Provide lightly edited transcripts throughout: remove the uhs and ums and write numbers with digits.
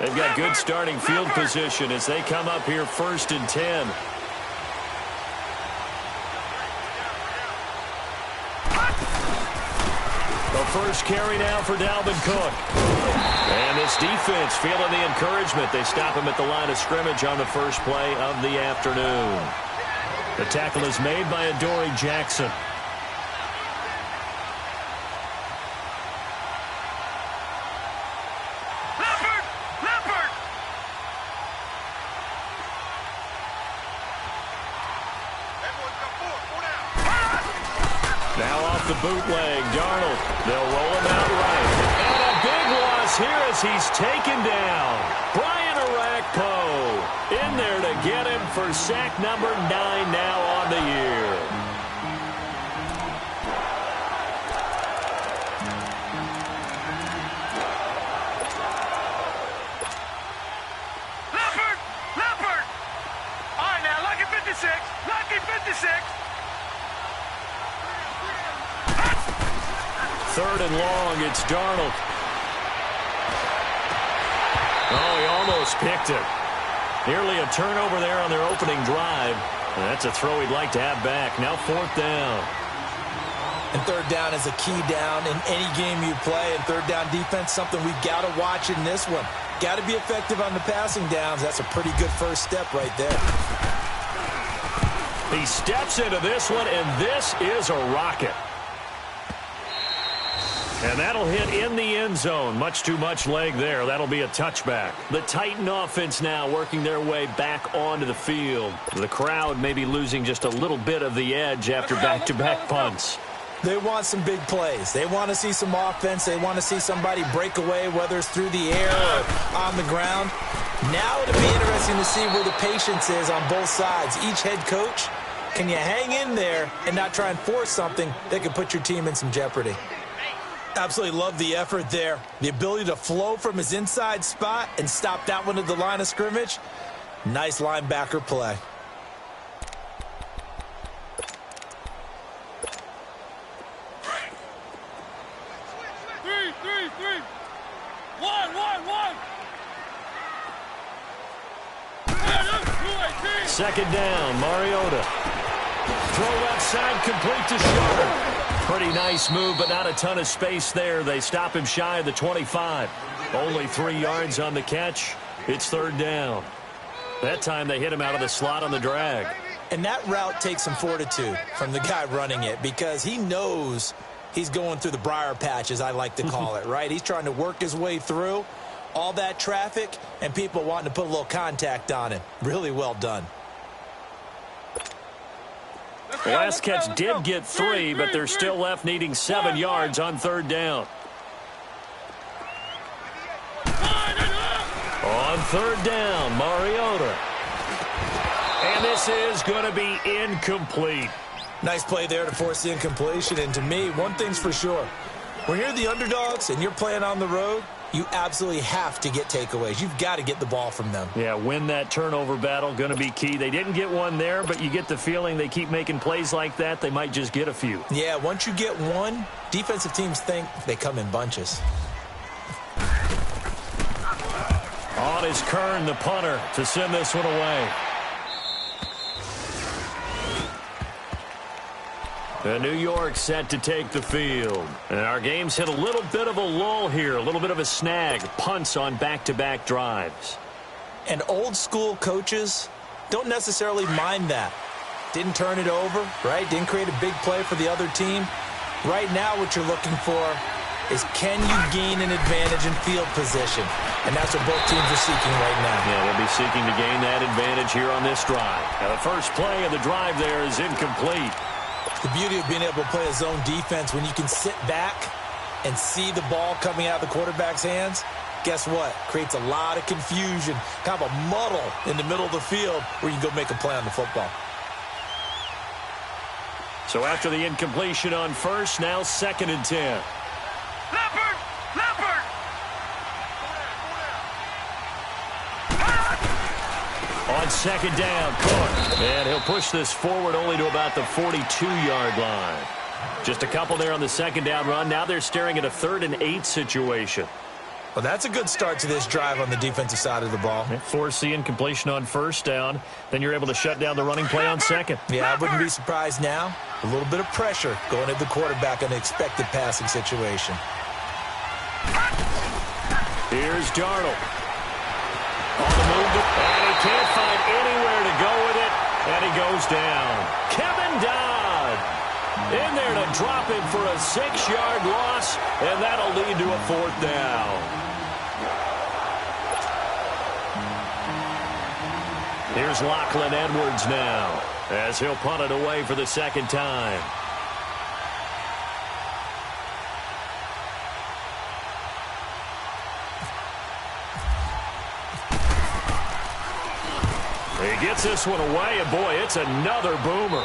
They've got good starting field position as they come up here 1st and 10. The first carry now for Dalvin Cook. And this defense feeling the encouragement. They stop him at the line of scrimmage on the first play of the afternoon. The tackle is made by Adoree Jackson. Now off the bootleg, Darnold. They'll roll him out right. And a big loss here as he's taken down. Brian Orakpo in there to get him for sack number 9 now on the year. Leopard! All right, now, lucky 56. Lucky 56. 3rd and long, it's Darnold. Oh, he almost picked it. Nearly a turnover there on their opening drive. And that's a throw he'd like to have back. Now 4th down. And 3rd down is a key down in any game you play. And 3rd down defense, something we've got to watch in this one. Got to be effective on the passing downs. That's a pretty good first step right there. He steps into this one, and this is a rocket. And that'll hit in the end zone. Much too much leg there. That'll be a touchback. The Titan offense now working their way back onto the field. The crowd may be losing just a little bit of the edge after back-to-back punts. They want some big plays. They want to see some offense. They want to see somebody break away, whether it's through the air or on the ground. Now it'll be interesting to see where the patience is on both sides. Each head coach, can you hang in there and not try and force something that could put your team in some jeopardy? Absolutely love the effort there. The ability to flow from his inside spot and stop that one at the line of scrimmage. Nice linebacker play. Three. One. 2nd down, Mariota. Throw left side, complete to Shepard. Pretty nice move, but not a ton of space there. They stop him shy of the 25. Only 3 yards on the catch. It's 3rd down. That time they hit him out of the slot on the drag. And that route takes some fortitude from the guy running it because he knows he's going through the briar patch, as I like to call it, right? He's trying to work his way through all that traffic and people wanting to put a little contact on him. Really well done. The last catch did get 3, but they're still left needing 7 yards on 3rd down. On 3rd down, Mariota. And this is going to be incomplete. Nice play there to force the incompletion. And to me, one thing's for sure. When you're the underdogs and you're playing on the road, you absolutely have to get takeaways. You've got to get the ball from them. Yeah, win that turnover battle, going to be key. They didn't get one there, but you get the feeling they keep making plays like that, they might just get a few. Yeah, once you get one, defensive teams think they come in bunches. On is Kern, the punter, to send this one away. The New York set to take the field. And our game's hit a little bit of a lull here, a little bit of a snag. Punts on back-to-back drives. And old school coaches don't necessarily mind that. Didn't turn it over, right? Didn't create a big play for the other team. Right now what you're looking for is can you gain an advantage in field position? And that's what both teams are seeking right now. Yeah, they'll be seeking to gain that advantage here on this drive. Now the first play of the drive there is incomplete. The beauty of being able to play a zone defense when you can sit back and see the ball coming out of the quarterback's hands, guess what? Creates a lot of confusion, kind of a muddle in the middle of the field where you can go make a play on the football. So after the incompletion on first, now 2nd and 10. Leopard! On 2nd down, Cook. And he'll push this forward only to about the 42-yard line. Just a couple there on the 2nd down run. Now they're staring at a 3rd and 8 situation. Well, that's a good start to this drive on the defensive side of the ball. Force the incompletion on first down. Then you're able to shut down the running play on second. Yeah, I wouldn't be surprised now. A little bit of pressure going at the quarterback in an expected passing situation. Here's Darnold. On the move, and he can't find anywhere to go with it, and he goes down. Kevin Dodd in there to drop him for a 6-yard loss, and that'll lead to a 4th down. Here's Lachlan Edwards now, as he'll punt it away for the 2nd time. He gets this one away, and boy, it's another boomer.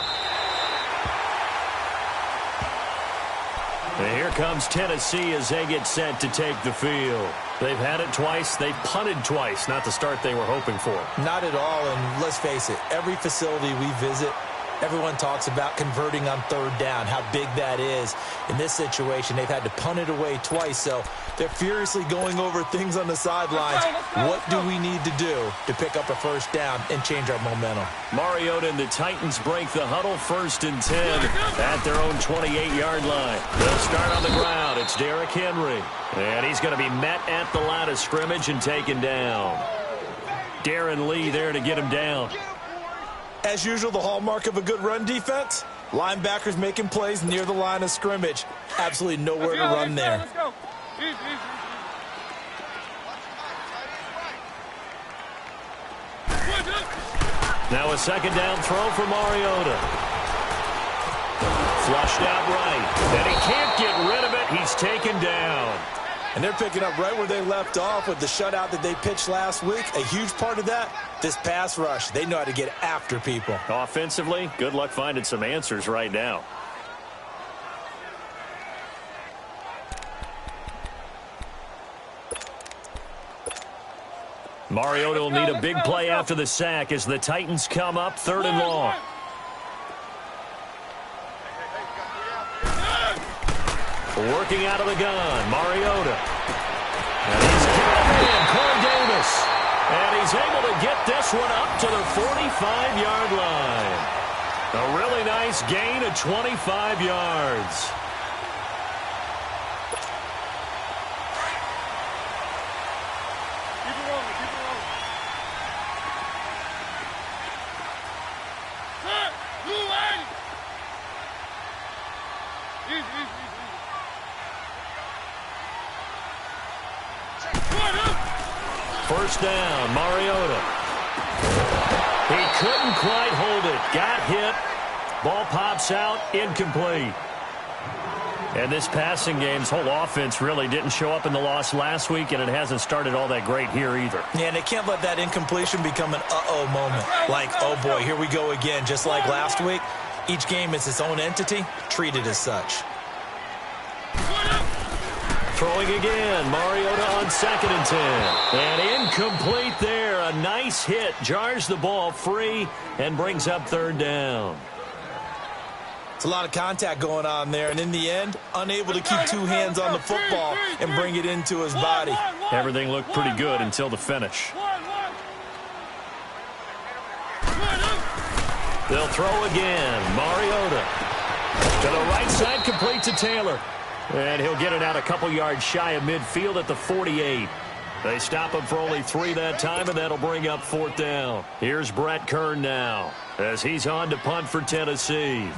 And here comes Tennessee as they get set to take the field. They've had it twice. They've punted twice. Not the start they were hoping for. Not at all, and let's face it, every facility we visit, everyone talks about converting on 3rd down, how big that is. In this situation, they've had to punt it away twice, so they're furiously going over things on the sidelines. What do we need to do to pick up a 1st down and change our momentum? Mariota and the Titans break the huddle, 1st and 10 at their own 28-yard line. They'll start on the ground. It's Derrick Henry, and he's going to be met at the line of scrimmage and taken down. Darren Lee there to get him down. As usual, the hallmark of a good run defense, linebackers making plays near the line of scrimmage. Absolutely nowhere to run there. Let's go. Easy. Now a 2nd down throw for Mariota. Flushed out right, and he can't get rid of it. He's taken down. And they're picking up right where they left off with the shutout that they pitched last week. A huge part of that, this pass rush. They know how to get after people. Offensively, good luck finding some answers right now. Mariota will need a big play after the sack as the Titans come up 3rd and long. Working out of the gun, Mariota. And he's given in, Corey Davis. And he's able to get this one up to the 45-yard line. A really nice gain of 25 yards. First down, Mariota. He couldn't quite hold it. Got hit. Ball pops out, incomplete. And this passing game's whole offense really didn't show up in the loss last week, and it hasn't started all that great here either. Yeah, and they can't let that incompletion become an uh-oh moment. Like, oh boy, here we go again. Just like last week, each game is its own entity, treated as such. Throwing again, Mariota on 2nd and 10. And incomplete there. A nice hit. Jars the ball free and brings up 3rd down. It's a lot of contact going on there, and in the end, unable to keep 2 hands on the football and bring it into his body. Everything looked pretty good until the finish. They'll throw again. Mariota to the right side, complete to Taylor. And he'll get it out a couple yards shy of midfield at the 48. They stop him for only 3 that time, and that'll bring up 4th down. Here's Brett Kern now as he's on to punt for Tennessee.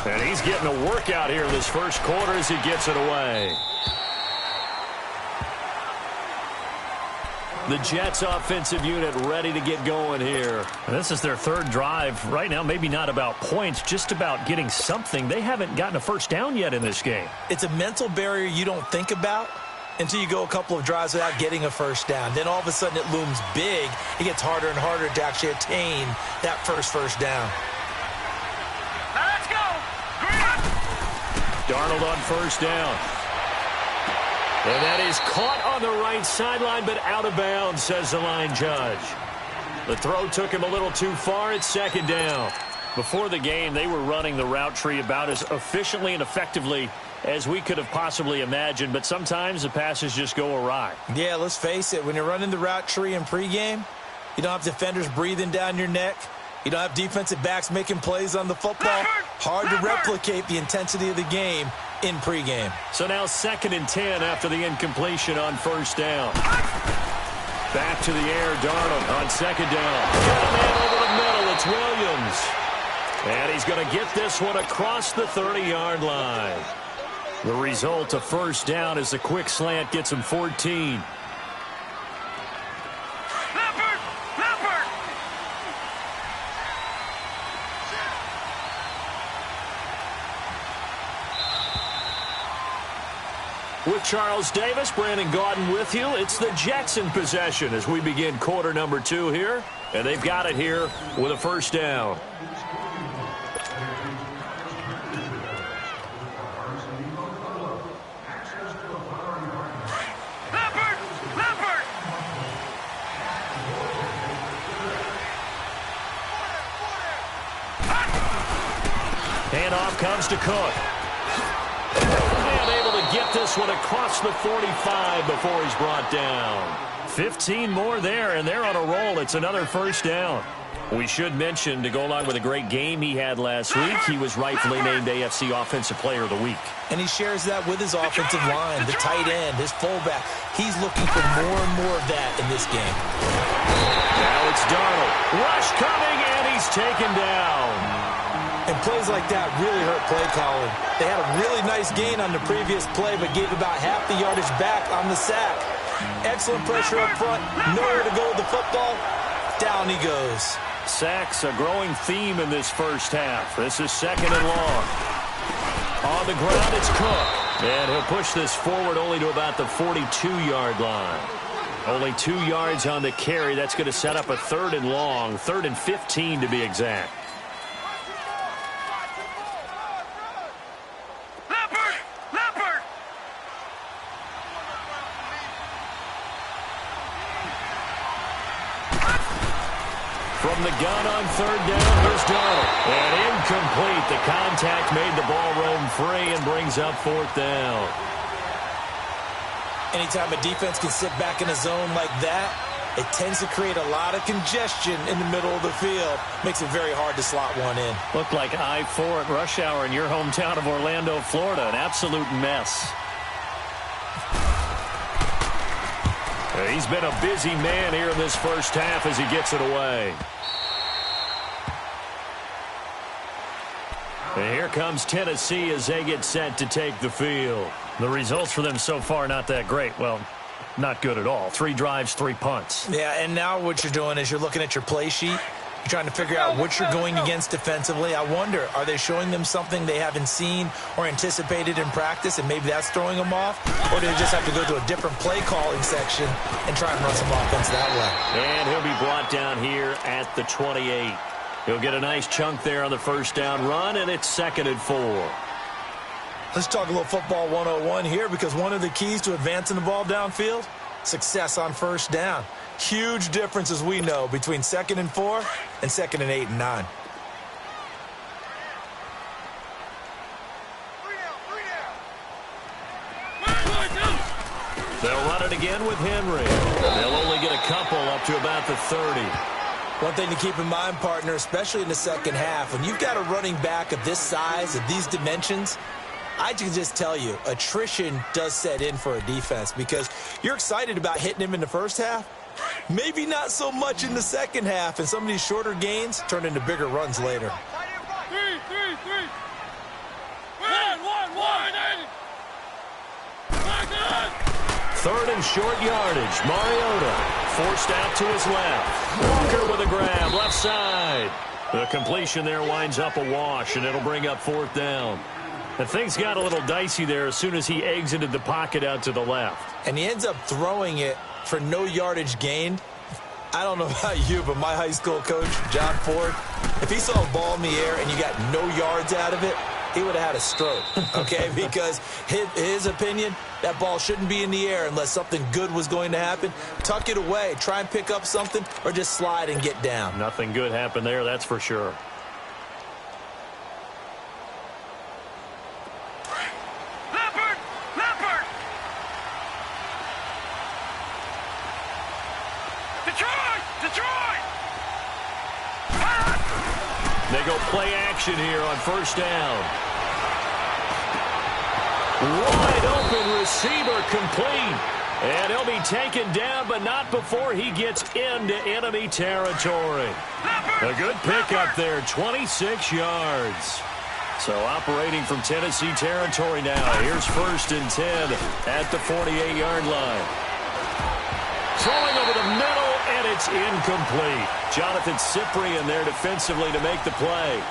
And he's getting a workout here in this first quarter as he gets it away. The Jets offensive unit ready to get going here. And this is their 3rd drive. Right now, maybe not about points, just about getting something. They haven't gotten a first down yet in this game. It's a mental barrier you don't think about until you go a couple of drives without getting a first down. Then all of a sudden it looms big. It gets harder and harder to actually attain that first down. Now let's go. Darnold on 1st down. And that is caught on the right sideline, but out of bounds, says the line judge. The throw took him a little too far. It's 2nd down. Before the game, they were running the route tree about as efficiently and effectively as we could have possibly imagined, but sometimes the passes just go awry. Yeah, let's face it. When you're running the route tree in pregame, you don't have defenders breathing down your neck. You don't have defensive backs making plays on the football. Hard to replicate the intensity of the game in pregame. So now 2nd and 10 after the incompletion on first down. Back to the air, Darnold on 2nd down. Got a man over the middle. It's Williams. And he's going to get this one across the 30-yard line. The result of first down is a quick slant gets him 14. With Charles Davis, Brandon Gaudin with you. It's the Jets in possession as we begin quarter number 2 here. And they've got it here with a first down. Handoff comes to Cook. And able to get this one across the 45 before he's brought down. 15 more there, and they're on a roll. It's another first down. We should mention, to go along with a great game he had last week, he was rightfully named AFC Offensive Player of the Week. And he shares that with his offensive line, the tight end, his fullback. He's looking for more and more of that in this game. Now it's Darnold. Rush coming, and he's taken down. And plays like that really hurt play calling. They had a really nice gain on the previous play, but gave about half the yardage back on the sack. Excellent pressure up front. Nowhere to go with the football. Down he goes. Sacks, a growing theme in this first half. This is 2nd and long. On the ground, it's Cook. And he'll push this forward only to about the 42-yard line. Only 2 yards on the carry. That's going to set up a 3rd and long, 3rd and 15 to be exact. From the gun on 3rd down, here's Darnold. And incomplete. The contact made the ball roam free and brings up 4th down. Anytime a defense can sit back in a zone like that, it tends to create a lot of congestion in the middle of the field. Makes it very hard to slot one in. Looked like I-4 at rush hour in your hometown of Orlando, Florida. An absolute mess. He's been a busy man here in this first half as he gets it away. And here comes Tennessee as they get set to take the field. The results for them so far not that great. Well, not good at all. 3 drives, 3 punts. Yeah, and now what you're doing is you're looking at your play sheet. You're trying to figure out what you're going against defensively. I wonder, are they showing them something they haven't seen or anticipated in practice, and maybe that's throwing them off? Or do they just have to go to a different play calling section and try and run some offense that way? And he'll be brought down here at the 28. He'll get a nice chunk there on the first down run, and it's 2nd and 4. Let's talk a little football 101 here, because one of the keys to advancing the ball downfield, success on first down. Huge difference, as we know, between 2nd and 4 and 2nd and 8 and 9. They'll run it again with Henry. They'll only get a couple up to about the 30. One thing to keep in mind, partner, especially in the second half, when you've got a running back of this size, of these dimensions, I can just tell you, attrition does set in for a defense, because you're excited about hitting him in the first half. Maybe not so much in the second half, and some of these shorter gains turn into bigger runs later. 3rd and short yardage. Mariota forced out to his left. Walker with a grab, left side. The completion there winds up a wash, and it'll bring up 4th down. And things got a little dicey there as soon as he exited the pocket out to the left. And he ends up throwing it for no yardage gained. I don't know about you, but my high school coach, John Ford, if he saw a ball in the air and you got no yards out of it, he would have had a stroke, okay? Because his opinion, that ball shouldn't be in the air unless something good was going to happen. Tuck it away, try and pick up something, or just slide and get down. Nothing good happened there, that's for sure. They go play action here on first down. Wide open receiver complete. And he'll be taken down, but not before he gets into enemy territory. A good pickup there, 26 yards. So operating from Tennessee territory now. Here's 1st and 10 at the 48-yard line. Throwing over the middle, and it's incomplete. Jonathan Cyprien there defensively to make the play.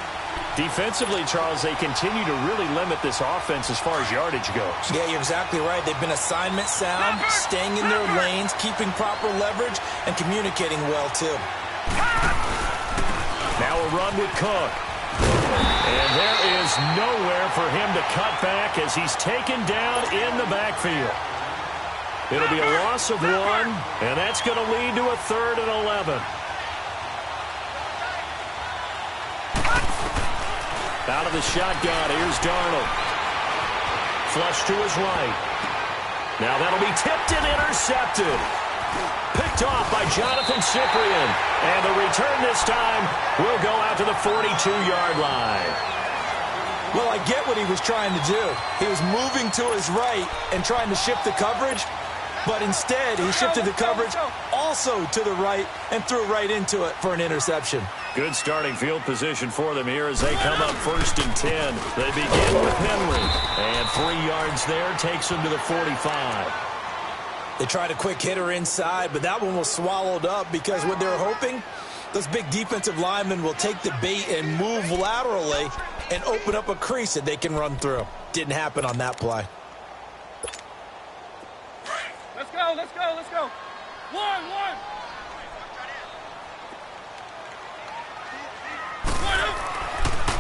Defensively, Charles, they continue to really limit this offense as far as yardage goes. Yeah, you're exactly right. They've been assignment sound, staying in their lanes, keeping proper leverage, and communicating well, too. Now a run with Cook. And there is nowhere for him to cut back as he's taken down in the backfield. It'll be a loss of 1, and that's going to lead to a 3rd and 11. Out of the shotgun, here's Darnold. Flush to his right. Now that'll be tipped and intercepted. Picked off by Jonathan Cyprien. And the return this time will go out to the 42-yard line. Well, I get what he was trying to do. He was moving to his right and trying to shift the coverage. But instead, he shifted the coverage also to the right and threw right into it for an interception. Good starting field position for them here as they come up 1st and 10. They begin with Henry. And 3 yards there takes them to the 45. They tried a quick hitter inside, but that one was swallowed up because what they're hoping, those big defensive linemen will take the bait and move laterally and open up a crease that they can run through. Didn't happen on that play. Let's go, let's go, let's go. 1-1.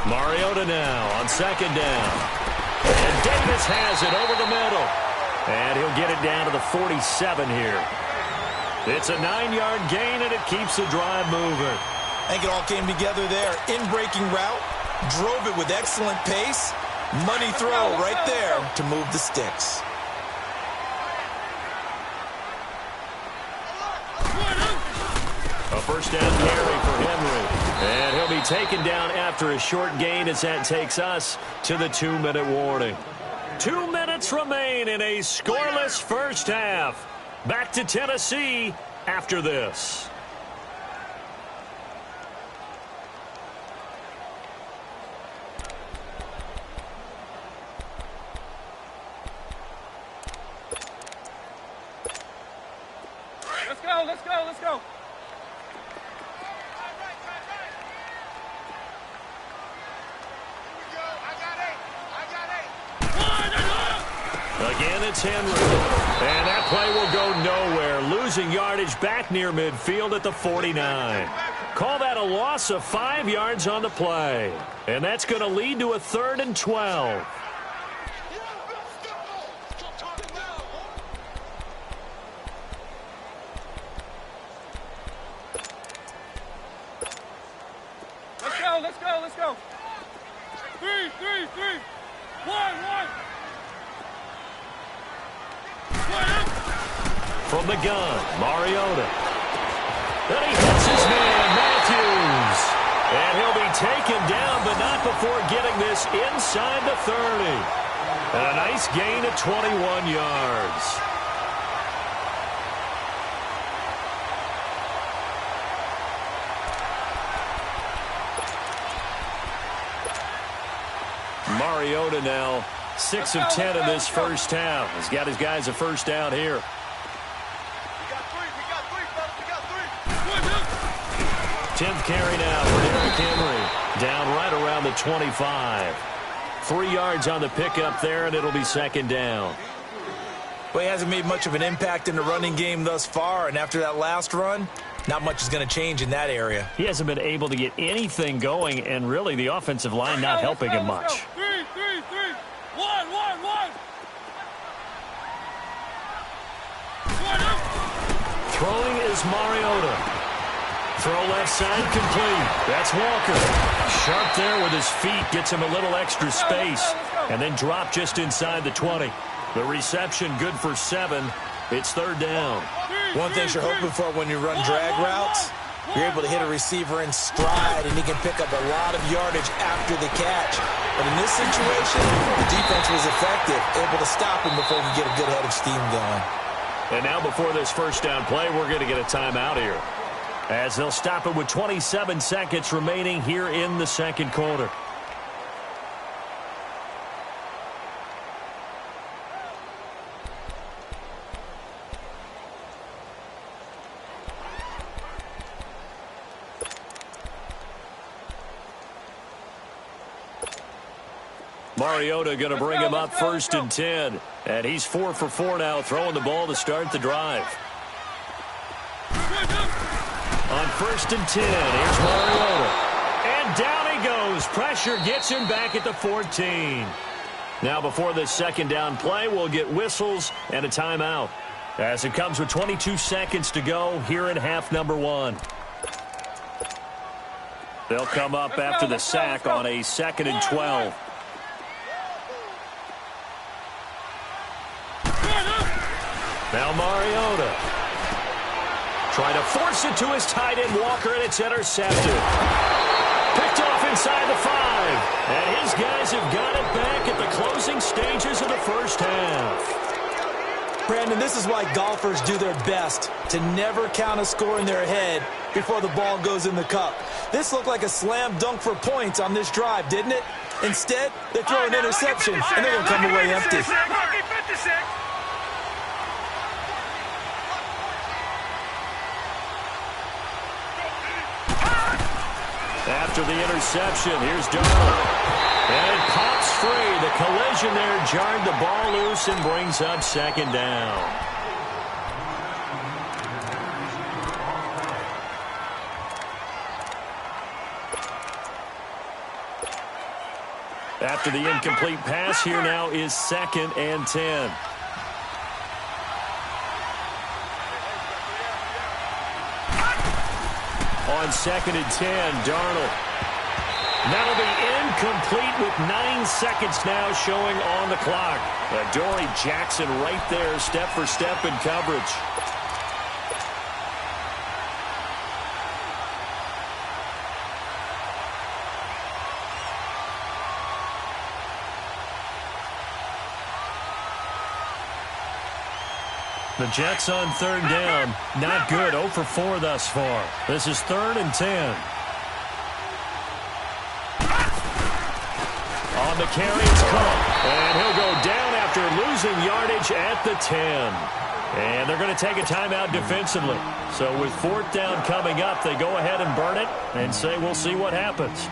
Mariota now on 2nd down. And Davis has it over the middle. And he'll get it down to the 47 here. It's a 9-yard gain, and it keeps the drive moving. I think it all came together there. In-breaking route, drove it with excellent pace. Money throw right there to move the sticks. A 1st down carry for Henry. And he'll be taken down after a short gain as that takes us to the 2-minute warning. 2 minutes remain in a scoreless first half. Back to Tennessee after this. Let's go, let's go, let's go. Again, it's Henry. And that play will go nowhere. Losing yardage back near midfield at the 49. Call that a loss of 5 yards on the play. And that's going to lead to a 3rd and 12. Let's go, let's go, let's go. 3, 1. From the gun, Mariota. Then he hits his man, Matthews. And he'll be taken down, but not before getting this inside the 30. And a nice gain of 21 yards. Mariota now 6 of 10 in this first half. He's got his guys a 1st down here. 10th carry now for Derrick Henry. Down right around the 25. 3 yards on the pickup there, and it'll be 2nd down. Well, he hasn't made much of an impact in the running game thus far, and after that last run, not much is going to change in that area. He hasn't been able to get anything going, and really the offensive line not helping him much. 3, 1. Throwing is Mariota. Throw left side complete. That's Walker. Sharp there with his feet. Gets him a little extra space. And then drop just inside the 20. The reception good for 7. It's 3rd down. One thing you're hoping for when you run drag routes, You're able to hit a receiver in stride, and he can pick up a lot of yardage after the catch. But in this situation, the defense was effective, able to stop him before he could get a good head of steam going. And now before this first down play, we're going to get a timeout here, as they'll stop it with 27 seconds remaining here in the second quarter. Mariota going to bring him up 1st and 10. And he's 4 for 4 now, throwing the ball to start the drive. On 1st and 10, here's Mariota. And down he goes. Pressure gets him back at the 14. Now before this second down play, we'll get whistles and a timeout, as it comes with 22 seconds to go here in half number 1. They'll come up after the sack on a 2nd and 12. Now Mariota trying to force it to his tight end Walker, and it's intercepted. Picked off inside the 5. And his guys have got it back at the closing stages of the first half. Brandon, this is why golfers do their best to never count a score in their head before the ball goes in the cup. This looked like a slam dunk for points on this drive, didn't it? Instead, they throw an interception, and they're going to come away empty. After the interception, here's Darnold. And it pops free. The collision there jarred the ball loose and brings up 2nd down. After the incomplete pass, here now is 2nd and 10. On 2nd and 10, Darnold. That'll be incomplete with 9 seconds now showing on the clock. Adoree Jackson right there, step for step in coverage. The Jets on 3rd down. Not good. 0 for 4 thus far. This is 3rd and 10. On the carry, it's Cook. And he'll go down after losing yardage at the 10. And they're going to take a timeout defensively. So with 4th down coming up, they go ahead and burn it and say we'll see what happens.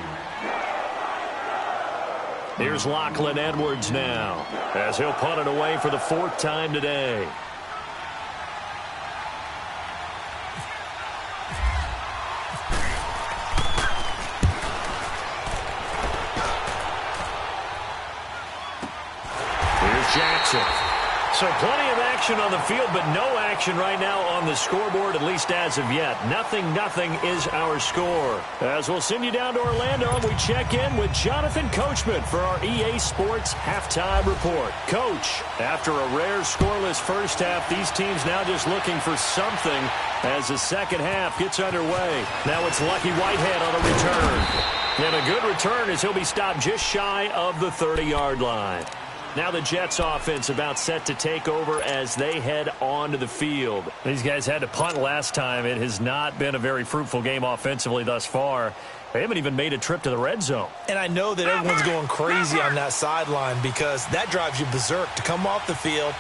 Here's Lachlan Edwards now, as he'll punt it away for the 4th time today. Jackson. So plenty of action on the field, but no action right now on the scoreboard, at least as of yet. 0-0 is our score. As we'll send you down to Orlando, we check in with Jonathan Coachman for our EA Sports Halftime Report. Coach, after a rare scoreless first half, these teams now just looking for something as the second half gets underway. Now it's Lucky Whitehead on the return. And a good return as he'll be stopped just shy of the 30-yard line. Now the Jets offense about set to take over as they head onto the field. These guys had to punt last time. It has not been a very fruitful game offensively thus far. They haven't even made a trip to the red zone. And I know that everyone's going crazy on that sideline because that drives you berserk to come off the field,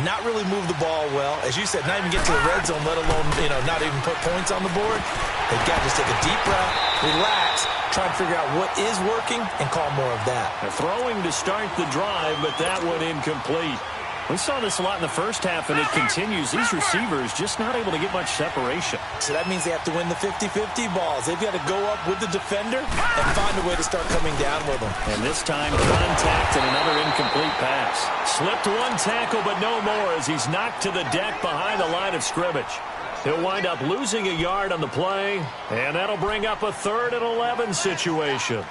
not really move the ball well. As you said, not even get to the red zone, let alone, not even put points on the board. They've got to just take a deep breath, relax, try and figure out what is working and call more of that. They're throwing to start the drive, but that one incomplete. We saw this a lot in the first half, and it continues. These receivers just not able to get much separation. So that means they have to win the 50-50 balls. They've got to go up with the defender and find a way to start coming down with them. And this time, contact and another incomplete pass. Slipped one tackle, but no more as he's knocked to the deck behind the line of scrimmage. He'll wind up losing a yard on the play, and that'll bring up a 3rd and 11 situation.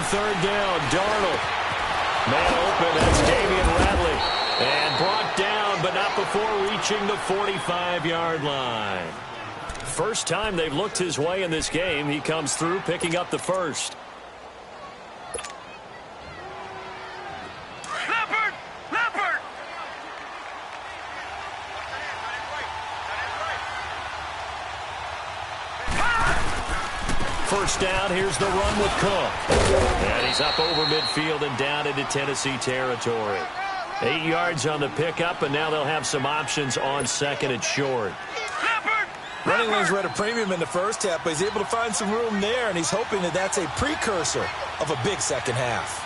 third down. Darnold. Man open, that's Damian Radley. And brought down, but not before reaching the 45-yard line. First time they've looked his way in this game. He comes through, picking up the first. Leopard! First down, here's the run with Cook. And he's up over midfield and down into Tennessee territory. 8 yards on the pickup, and now they'll have some options on second and short. Running lanes were at a premium in the first half, but he's able to find some room there, and he's hoping that that's a precursor of a big second half.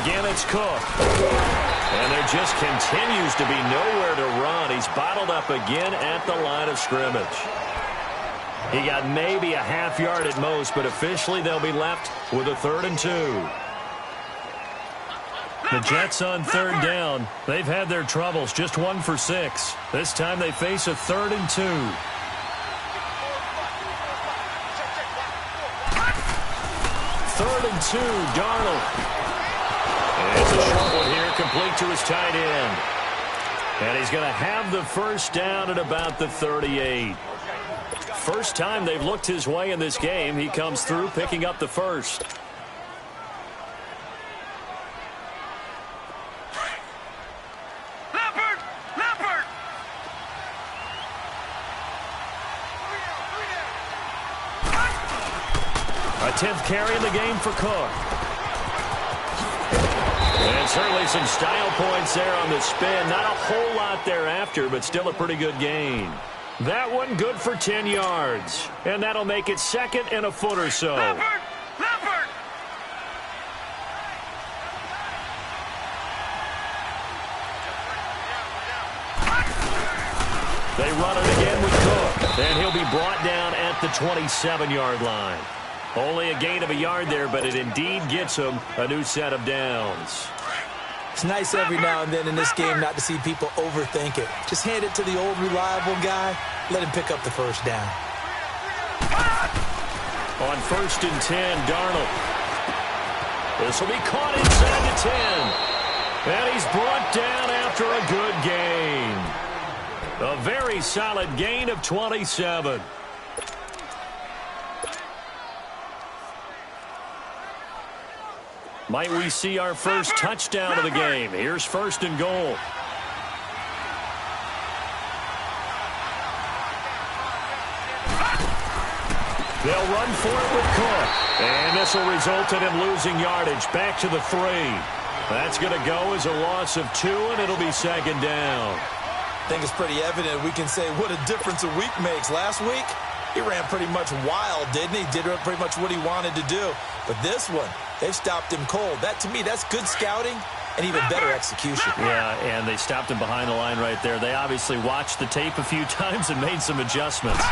Again, it's Cook. And there just continues to be nowhere to run. He's bottled up again at the line of scrimmage. He got maybe a half yard at most, but officially they'll be left with a 3rd and 2. The Jets on third down. They've had their troubles, just 1 for 6. This time they face a 3rd and 2. Third and 2, Darnold. And it's a short one here, complete to his tight end. And he's going to have the first down at about the 38. First time they've looked his way in this game. He comes through, picking up the first. Leopard! A 10th carry in the game for Cook. And certainly some style points there on the spin. Not a whole lot thereafter, but still a pretty good gain. That one good for 10 yards. And that'll make it 2nd and a foot or so. Leopard! They run it again with Cook. And he'll be brought down at the 27-yard line. Only a gain of a yard there, but it indeed gets him a new set of downs. It's nice every now and then in this game not to see people overthink it. Just hand it to the old reliable guy. Let him pick up the first down. On 1st and 10, Darnold. This will be caught inside the 10. And he's brought down after a good gain. A very solid gain of 27. Might we see our first touchdown of the game? Here's 1st and goal. They'll run for it with Cook. And this will result in him losing yardage. Back to the 3. That's going to go as a loss of 2, and it'll be 2nd down. I think it's pretty evident. We can say what a difference a week makes. Last week, he ran pretty much wild, didn't he? Did pretty much what he wanted to do. But this one, they've stopped him cold. That, to me, that's good scouting and even better execution. Yeah, and they stopped him behind the line right there. They obviously watched the tape a few times and made some adjustments.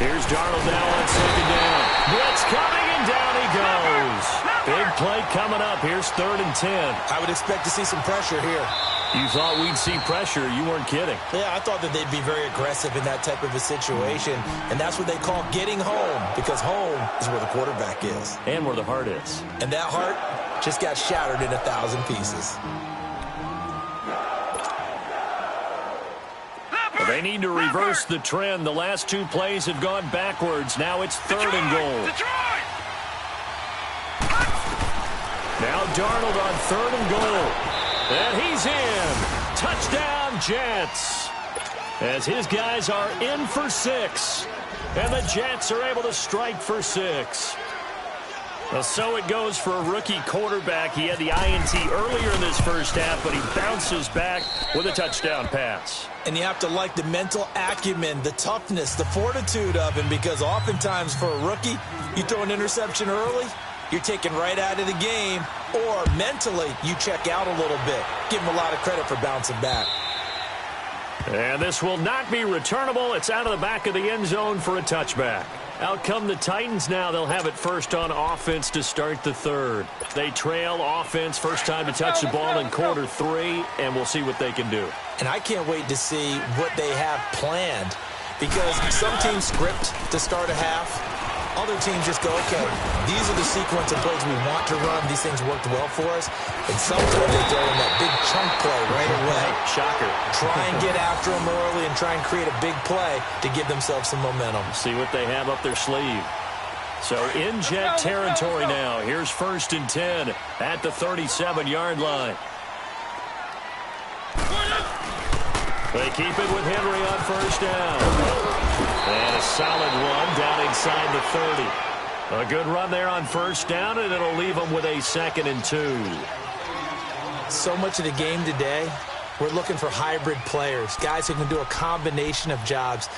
Here's Darnold now on 2nd down. Blitz coming, and down he goes. Big play coming up. Here's 3rd and 10. I would expect to see some pressure here. You thought we'd see pressure. You weren't kidding. Yeah, I thought that they'd be very aggressive in that type of a situation, and that's what they call getting home, because home is where the quarterback is. And where the heart is. And that heart just got shattered in 1,000 pieces. Well, they need to reverse the trend. The last 2 plays have gone backwards. Now it's 3rd and goal. Now Darnold on 3rd and goal. And he's in. Touchdown, Jets. As his guys are in for 6. And the Jets are able to strike for 6. Well, so it goes for a rookie quarterback. He had the INT earlier in this first half, but he bounces back with a touchdown pass. And you have to like the mental acumen, the toughness, the fortitude of him, because oftentimes for a rookie, you throw an interception early, you're taken right out of the game, or mentally you check out a little bit. Give him a lot of credit for bouncing back. And this will not be returnable. It's out of the back of the end zone for a touchback. Out come the Titans now. They'll have it first on offense to start the 3rd. They trail offense, first time to touch the ball in quarter 3, and we'll see what they can do. And I can't wait to see what they have planned, because some teams script to start a half. Other teams just go, okay, these are the sequence of plays we want to run. These things worked well for us. And sometimes they throw in that big chunk play right away. Shocker. Try and get after them early and try and create a big play to give themselves some momentum. See what they have up their sleeve. So in jet territory now. Here's 1st and 10 at the 37-yard line. They keep it with Henry on 1st down. And a solid run down inside the 30. A good run there on 1st down, and it'll leave them with a 2nd and 2. So much of the game today, we're looking for hybrid players, guys who can do a combination of jobs.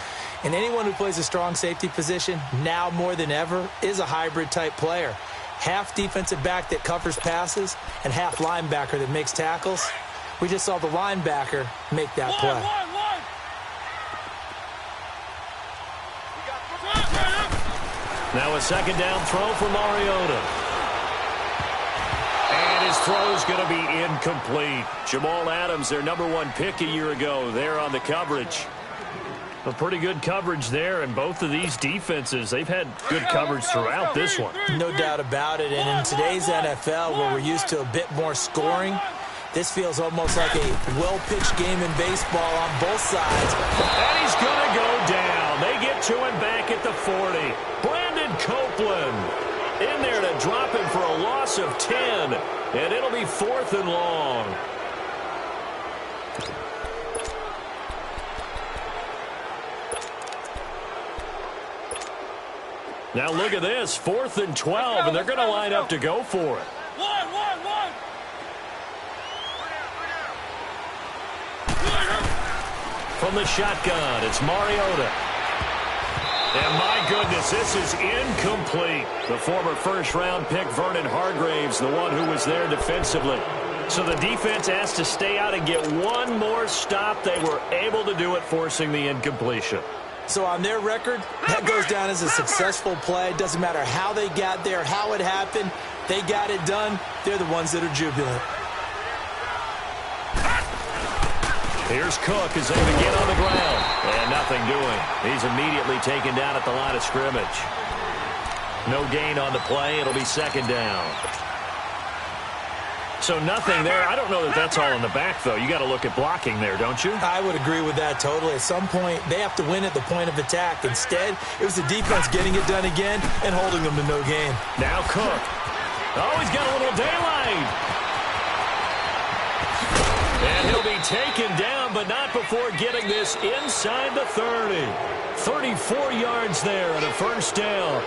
And anyone who plays a strong safety position, now more than ever, is a hybrid-type player. Half defensive back that covers passes and half linebacker that makes tackles. We just saw the linebacker make that play. Now a 2nd down throw for Mariota. And his throw's going to be incomplete. Jamal Adams, their #1 pick a year ago, there on the coverage. A pretty good coverage there, and both of these defenses, they've had good coverage throughout this one. No doubt about it, and in today's NFL, where we're used to a bit more scoring, this feels almost like a well-pitched game in baseball on both sides. And he's going to go down. They get to him back at the 40. Brandon Copeland in there to drop him for a loss of 10, and it'll be 4th and long. Now look at this, 4th and 12, and they're going to line up to go for it. From the shotgun, it's Mariota. And my goodness, this is incomplete. The former 1st-round pick, Vernon Hargraves, the one who was there defensively. So the defense asked to stay out and get one more stop. They were able to do it, forcing the incompletion. So on their record, that goes down as a successful play. It doesn't matter how they got there, how it happened. They got it done. They're the ones that are jubilant. Here's Cook as they begin on the ground. And nothing doing. He's immediately taken down at the line of scrimmage. No gain on the play. It'll be 2nd down. So nothing there. I don't know that that's all in the back, though. You got to look at blocking there, don't you? I would agree with that totally. At some point, they have to win at the point of attack. Instead, it was the defense getting it done again and holding them to no gain. Now Cook. Oh, he's got a little daylight. And he'll be taken down, but not before getting this inside the 30. 34 yards there and a 1st down.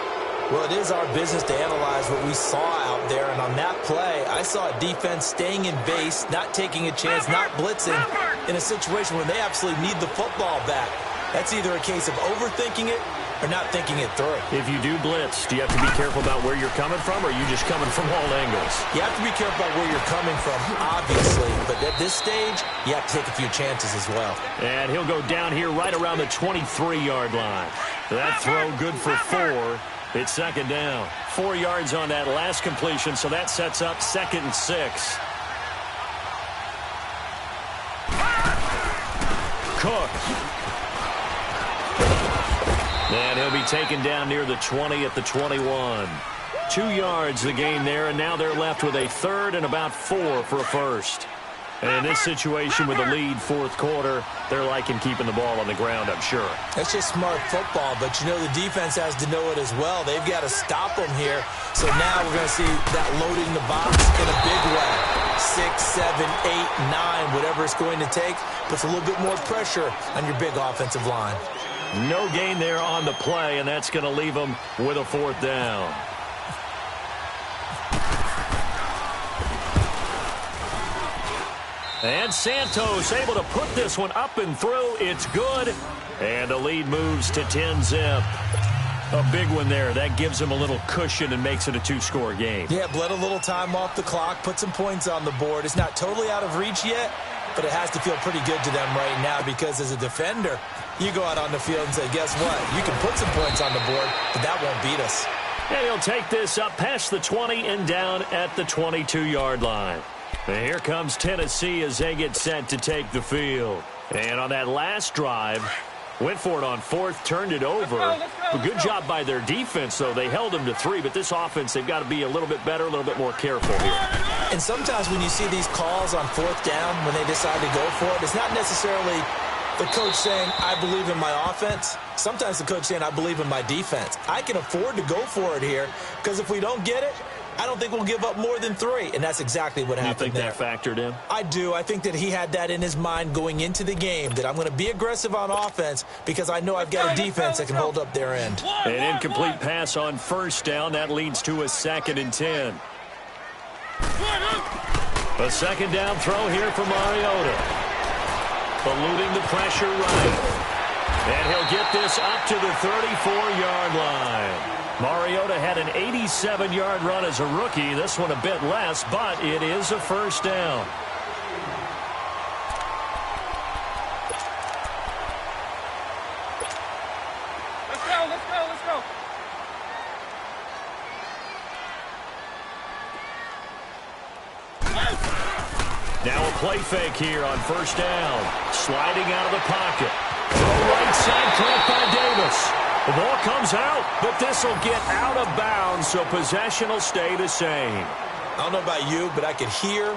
Well, it is our business to analyze what we saw out there, and on that play, I saw a defense staying in base, not taking a chance, not blitzing, in a situation where they absolutely need the football back. That's either a case of overthinking it or not thinking it through. If you do blitz, do you have to be careful about where you're coming from, or are you just coming from all angles? You have to be careful about where you're coming from, obviously, but at this stage, you have to take a few chances as well. And he'll go down here right around the 23-yard line. That throw good for 4. It's 2nd down. 4 yards on that last completion, so that sets up 2nd and 6. Cook. And he'll be taken down near the 20 at the 21. 2 yards the gain there, and now they're left with a 3rd and about 4 for a 1st. And in this situation with a lead 4th quarter, they're liking keeping the ball on the ground, I'm sure. That's just smart football, but you know the defense has to know it as well. They've got to stop them here. So now we're going to see that loading the box in a big way. 6, 7, 8, 9, whatever it's going to take, puts a little bit more pressure on your big offensive line. No gain there on the play, and that's going to leave them with a 4th down. And Santos able to put this one up and through. It's good. And the lead moves to 10-zip. A big one there. That gives them a little cushion and makes it a 2-score game. Yeah, bled a little time off the clock, put some points on the board. It's not totally out of reach yet, but it has to feel pretty good to them right now because as a defender, you go out on the field and say, guess what? You can put some points on the board, but that won't beat us. And he'll take this up past the 20 and down at the 22-yard line. And here comes Tennessee as they get set to take the field. And on that last drive, Went for it on fourth, turned it over. A good job by their defense, though. They held them to 3, but this offense, they've got to be a little bit better, a little bit more careful here. And sometimes when you see these calls on fourth down, when they decide to go for it, it's not necessarily the coach saying, I believe in my offense. Sometimes the coach saying, I believe in my defense. I can afford to go for it here because if we don't get it, I don't think we'll give up more than 3, and that's exactly what happened there. You think that factored in? I do. I think that he had that in his mind going into the game, that I'm going to be aggressive on offense because I know I've got a defense that can hold up their end. An incomplete pass on first down. That leads to a 2nd and 10. A second down throw here for Mariota. Eluding the pressure right. And he'll get this up to the 34-yard line. Mariota had an 87-yard run as a rookie. This one a bit less, but it is a first down. Let's go, let's go, let's go. Now a play fake here on first down. Sliding out of the pocket. Throw right side, caught by Davis. The ball comes out, but this will get out of bounds, so possession will stay the same. I don't know about you, but I could hear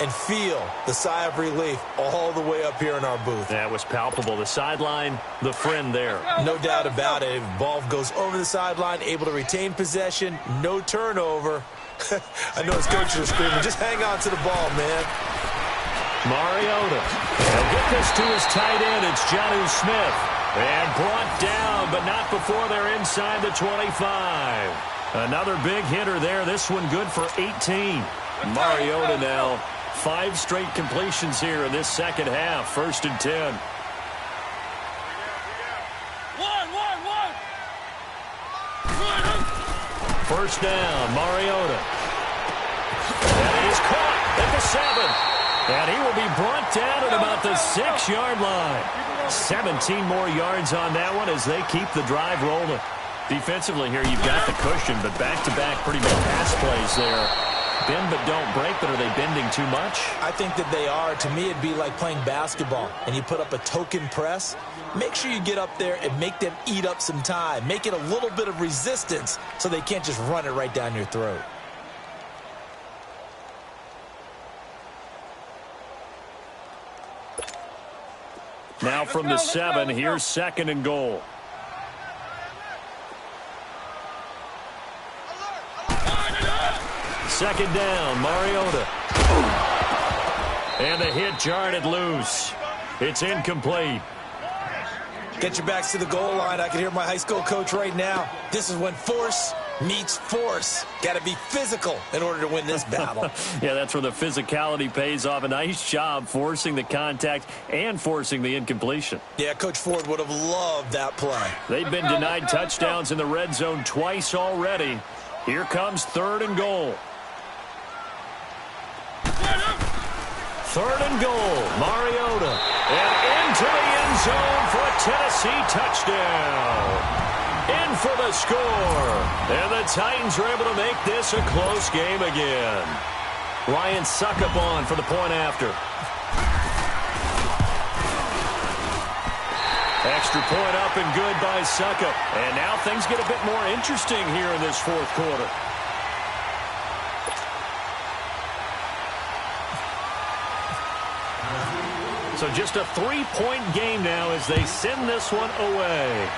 and feel the sigh of relief all the way up here in our booth. That was palpable. The sideline, the friend there. No doubt about it. Ball goes over the sideline, able to retain possession, no turnover. I know his coaches are screaming, just hang on to the ball, man. Mariota. He'll get this to his tight end. It's Jonnu Smith. And brought down, but not before they're inside the 25. Another big hitter there. This one good for 18. Mariota now 5 straight completions here in this second half. 1st and 10. First down, Mariota. And he's caught at the 7. And he will be brought down at about the 6-yard line. 17 more yards on that one as they keep the drive rolling. Defensively here, you've got the cushion, but back-to-back pretty big pass plays there. Bend but don't break, but are they bending too much? I think that they are. To me, it'd be like playing basketball, and you put up a token press. Make sure you get up there and make them eat up some time. Make it a little bit of resistance so they can't just run it right down your throat. Now from the 7, here's 2nd and goal. Second down, Mariota. And the hit jarred it loose. It's incomplete. Get your backs to the goal line. I can hear my high school coach right now. This is when force meets force. Got to be physical in order to win this battle. Yeah, that's where the physicality pays off. A nice job forcing the contact and forcing the incompletion. Yeah, Coach Ford would have loved that play. They've been denied touchdowns in the red zone twice already. Here comes 3rd and goal. 3rd and goal, Mariota. And into the end zone for a Tennessee touchdown. In for the score. And the Titans are able to make this a close game again. Ryan Suckup on for the point after. Extra point up and good by Suckup. And now things get a bit more interesting here in this 4th quarter. So just a 3-point game now as they send this one away.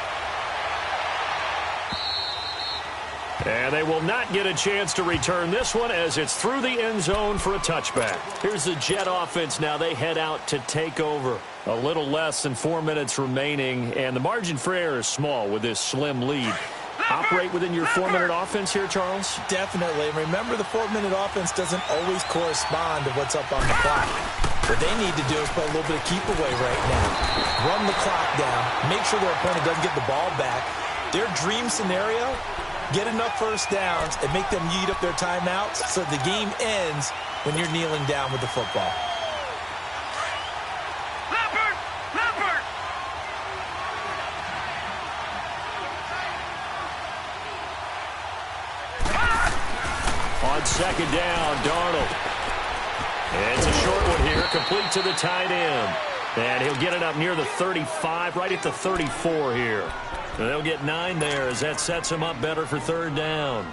And they will not get a chance to return this one as it's through the end zone for a touchback. Here's the Jet offense now. They head out to take over. A little less than 4 minutes remaining, and the margin for error is small with this slim lead. Operate within your 4-minute offense here, Charles? Definitely. Remember, the 4-minute offense doesn't always correspond to what's up on the clock. What they need to do is play a little bit of keep away right now. Run the clock down. Make sure their opponent doesn't get the ball back. Their dream scenario, get enough first downs and make them eat up their timeouts so the game ends when you're kneeling down with the football. On 2nd down, Darnold. It's a short one here, complete to the tight end. And he'll get it up near the 35, right at the 34 here. And they'll get 9 there as that sets him up better for third down.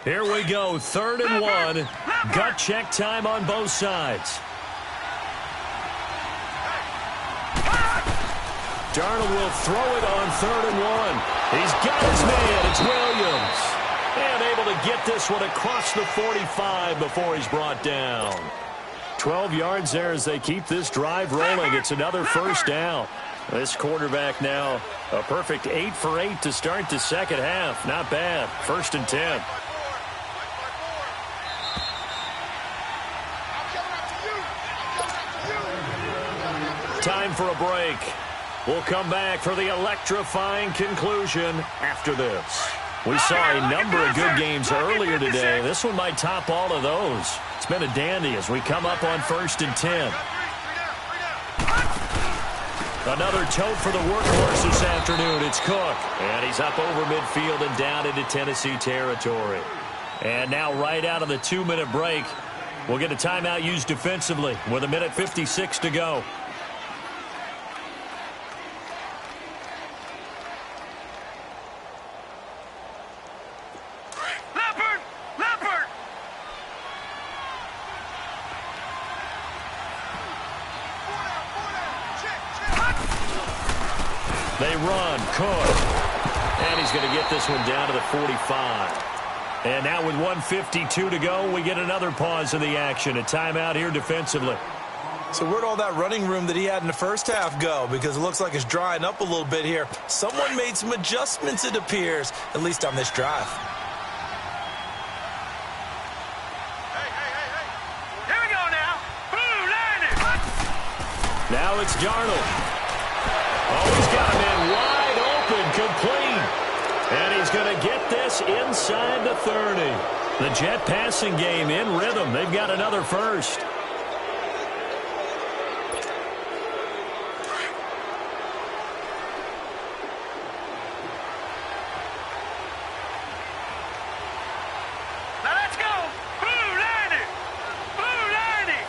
Here we go, 3rd and 1. Gut check time on both sides. Darnold will throw it on 3rd and 1. He's got his man. It's Williams. And able to get this one across the 45 before he's brought down. 12 yards there as they keep this drive rolling. It's another first down. This quarterback now a perfect 8 for 8 to start the second half. Not bad. 1st and 10. Time for a break. We'll come back for the electrifying conclusion after this. We saw a number of good games earlier today. This one might top all of those. It's been a dandy as we come up on 1st and 10. Another tote for the workhorse this afternoon. It's Cook. And he's up over midfield and down into Tennessee territory. And now right out of the 2-minute break, we'll get a timeout used defensively with 1:56 to go. They run, Cook. And he's going to get this one down to the 45. And now with 1:52 to go, we get another pause in the action. A timeout here defensively. So where'd all that running room that he had in the first half go? Because it looks like it's drying up a little bit here. Someone made some adjustments, it appears, at least on this drive. Here we go now. Boom, landed. Now it's Darnold. Oh, he's got a man wide open, complete. And he's going to get this inside the 30. The Jet passing game in rhythm. They've got another first. Now let's go. Boom, landed. Boom, landed.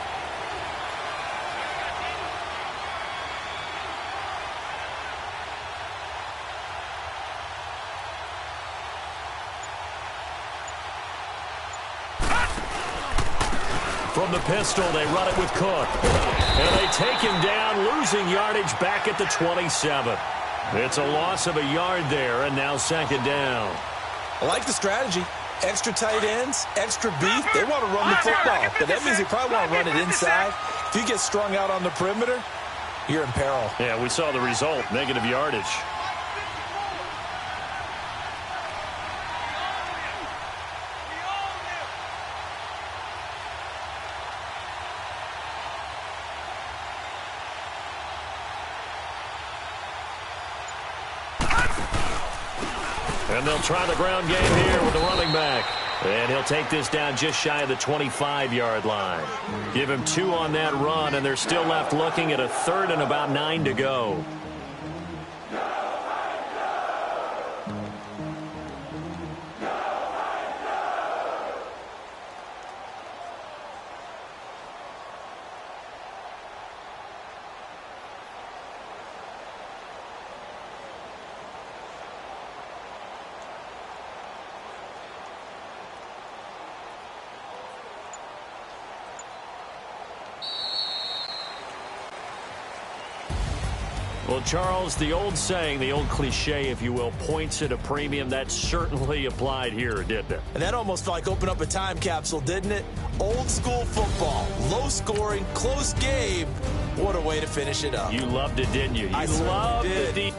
From the pistol, they run it with Cook. And they take him down, losing yardage back at the 27. It's a loss of a yard there, and now 2nd down. I like the strategy. Extra tight ends, extra beef. They want to run the football, but that means they probably want to run it inside. If you get strung out on the perimeter, you're in peril. Yeah, we saw the result, negative yardage. And they'll try the ground game here with the running back. And he'll take this down just shy of the 25-yard line. Give him 2 on that run, and they're still left looking at a 3rd and about 9 to go. Well, Charles, the old saying, the old cliche, if you will, points at a premium, that certainly applied here, didn't it? And that almost like opened up a time capsule, didn't it? Old school football, low scoring, close game. What a way to finish it up. You loved it, didn't you? You I certainly loved did. the